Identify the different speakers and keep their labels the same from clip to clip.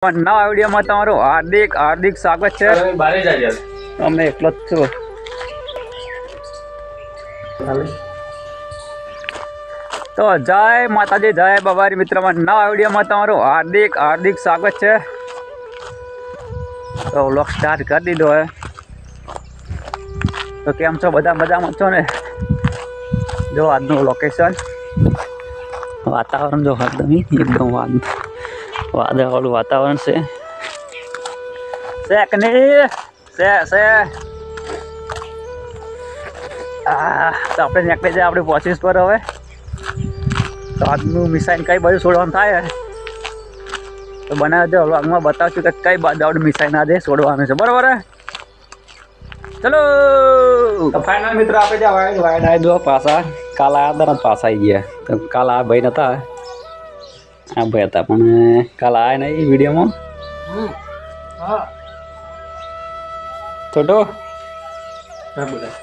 Speaker 1: નવા વિડીયોમાં તમારું હાર્દિક હાર્દિક સ્વાગત છે। અમે એકલો જ છું। તો જય માતાજી જય બાબારી મિત્રમાં નવા વિડીયોમાં તમારું હાર્દિક હાર્દિક સ્વાગત છે। તો વ્લોગ સ્ટાર્ટ કરી દીધો હે। તો કેમ છો બધા મજામાં છો ને? જો આજનું લોકેશન વાતાવરણ જો એકદમ વાદળવાળું વાતાવરણ છે કે નહીં? છે તો આપણે નીકળી જાય આપણે પહોંચીશ પર હવે। તો આજનું મિસાઈલ કઈ બાજુ છોડવાનું થાય તો બનાવજો વ્લોગમાં બતાવશું કે કઈ બાજુ આપણે મિસાઈલ આજે છોડવાનું છે, બરાબર? ચલો તો ફાઇનલ મિત્ર આપણે જ્યાં વાઈડ આવી દો પાછા કાલ આવ્યા હતા પાછા આવી ગયા। તો કાલ આ ભાઈ નતા, આ ભાઈ હતા પણ કાલ આવ્યા નહીં વિડીયોમાં। છોટો બોલા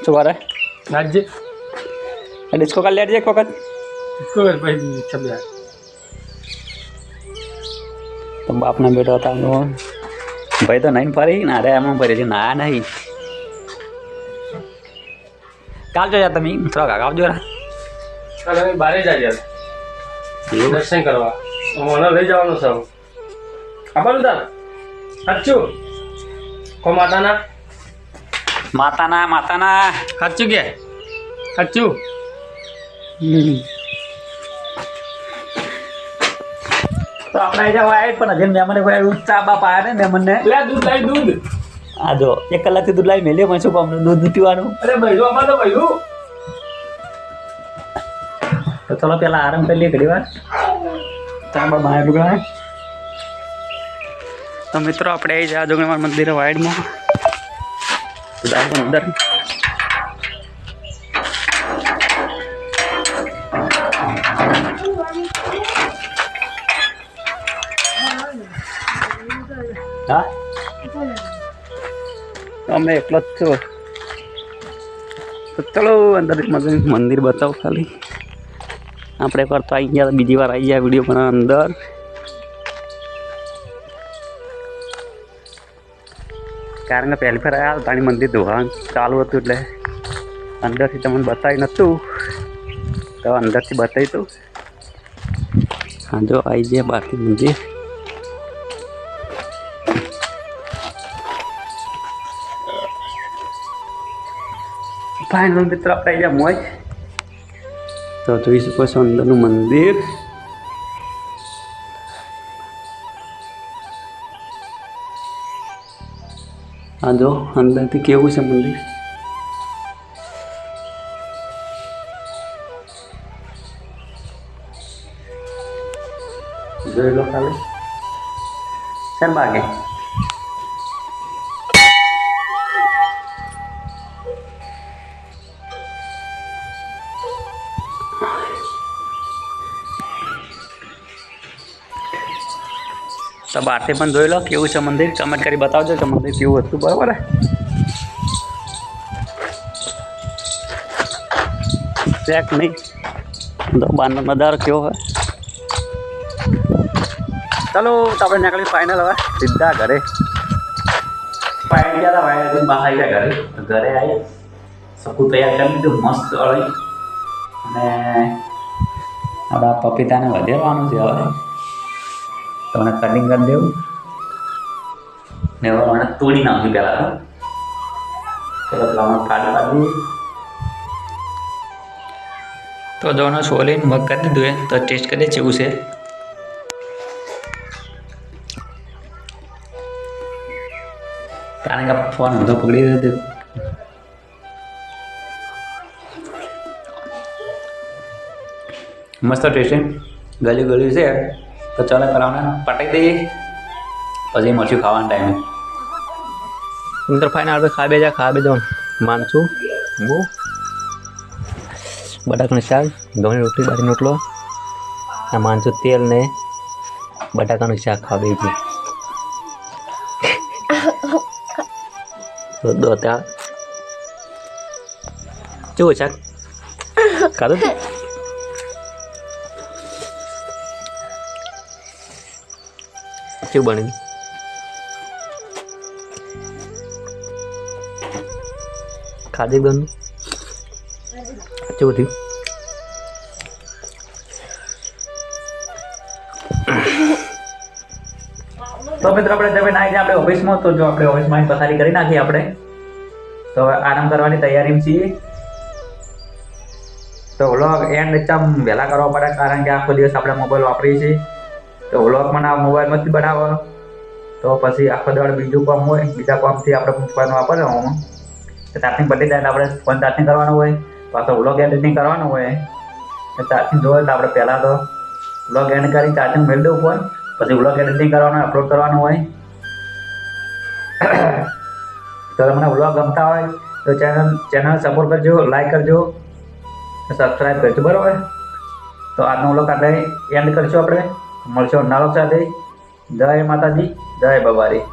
Speaker 1: શું કરે
Speaker 2: રાજ્ય
Speaker 1: ડિસ્કો કાલ લેટ એક વખત
Speaker 2: ભાઈ છબ્યા
Speaker 1: તો બાપના બેટો હતા ભાઈ તો નહીં ફરી ના રે એમાં ફરી છે ના નહીં। કાલ જો યાર તમે થોડા કાકા આવજો
Speaker 2: કાલે અમે બારે જાય દર્શન કરવા મને લઈ જવાનું છે। આબાલું તાર સાચું કો માતાના
Speaker 1: માતાના
Speaker 2: સાચું કે સાચું
Speaker 1: તો આપણે આવી જવા આવી પણ હજી મહેમાને કોઈ ચા બાપ આવ્યા ને મહેમાનને
Speaker 2: લે દૂધ લાવી દૂધ।
Speaker 1: આ જો 1 કલાકથી દૂધ લાવી મેલ્યો પણ શું કામ દૂધ પીવાનું?
Speaker 2: અરે ભાઈ આમાં તો ભાઈ
Speaker 1: તો ચલો પેલા આરામ કરી લઈએ ઘડી વાર ચા બા બહાર લુગડા। તો મિત્રો આપણે આવી જાય જોગણીમાર મંદિર વાઈડમાં અંદર હા અમે એકલો જ છું। તો ચલો અંદર મંદિર બતાવો ખાલી આપણે એકવાર તો આવી ગયા બીજી વાર આવી ગયા વિડીયો બનાવવા અંદર। કારણ કે પહેલી ફેર આવ્યા તાણી મંદિર ધોવાનું ચાલુ હતું એટલે અંદરથી તમને બતાવી નહોતું તો અંદરથી બતાવી તું। હા જો આવી જાય બહારથી મંદિર ફાઇનલ મિત્ર આપણે આવી ગયા મોજ। તો જોઈ શકો છો અંદરનું મંદિર હા જો અંદરથી કેવું છે મંદિર જોઈ લો ખાલી શેર બાગે તો બહારથી પણ જોઈ લો કેવું છે મંદિર, કમેન્ટ કરી બતાવજો કે મંદિર કેવું હતું, બરાબર? ચેક નહીં તો બહારનો નજારો કેવો હોય। ચાલો તો આપણે નીકળી ફાઇનલ હવે સીધા ઘરે ગયા હતા ભાઈ બહાર આવી ગયા ઘરે આવી સકું તૈયાર કરી દીધું મસ્ત અળી અને આપણા પપીતાને વધેરવાનું છે હવે તમને કટિંગ કરી દેવું ને હવે મને તોડી નાખ્યું પહેલાં તો પેલા કાઢી કાઢી તો જોવાનો સોલીને મગ કરી દીધું એ તો ટેસ્ટ કરીએ કેવું છે। કારણ કે ફોન બધો પકડી દીધો મસ્ત ટેસ્ટિંગ ગળ્યું છે। તો ચાલો કરાવને પટાઈ દઈએ પછી મળશું ખાવાના ટાઈમે। અંદર ફાઇનલ આપણે ખા બે જાઓ માનશું હું બટાકાનું શાક ઘઉંની રોટલી બાજરીનો રોટલો આ માનશું તેલ ને બટાકાનું શાક ખાવે છે તો દો ત્યાં કેવું શાક ખાધું કેવું બન્યું? ખાધી ગયું કેવું થયું? તો મિત્રો આપણે જમીન આવી જાય આપણે ઓફિસમાં. તો જો આપણે ઓફિસમાં પથારી કરી નાખી આપણે, તો હવે આરામ કરવાની તૈયારીમાં છીએ. તો વ્લોગ એન્ડ ચમ વહેલા કરવા પડે, કારણ કે આખો દિવસ આપણે મોબાઈલ વાપરીએ છીએ. તો વ્લોગ મને આ મોબાઈલમાંથી બનાવો તો પછી આખો દાડો બીજું કામ હોય, બીજા કામથી આપણે ફોન વાપરવાનો. તો ચાર્જિંગ પતી જાય તો આપણે ફોન ચાર્જિંગ કરવાનું હોય, પાછો વ્લોગ એડિટિંગ કરવાનું હોય. તો ચાર્જિંગ જોઈએ તો આપણે પહેલાં તો વ્લોગ એન્ડ કરી ચાર્જિંગ મેળ દેવું હોય, પછી વ્લોગ એડિટિંગ કરવાનું, અપલોડ કરવાનું હોય. તો તમને વ્લોગ ગમતા હોય તો ચેનલ સપોર્ટ કરજો, લાઈક કરજો, સબસ્ક્રાઈબ કરજો, બરાબર? તો આજનો વ્લોગ આપણે એન્ડ કરશું. આપણે મળશું નવા સાથે. જય માતાજી, જય બાબારી.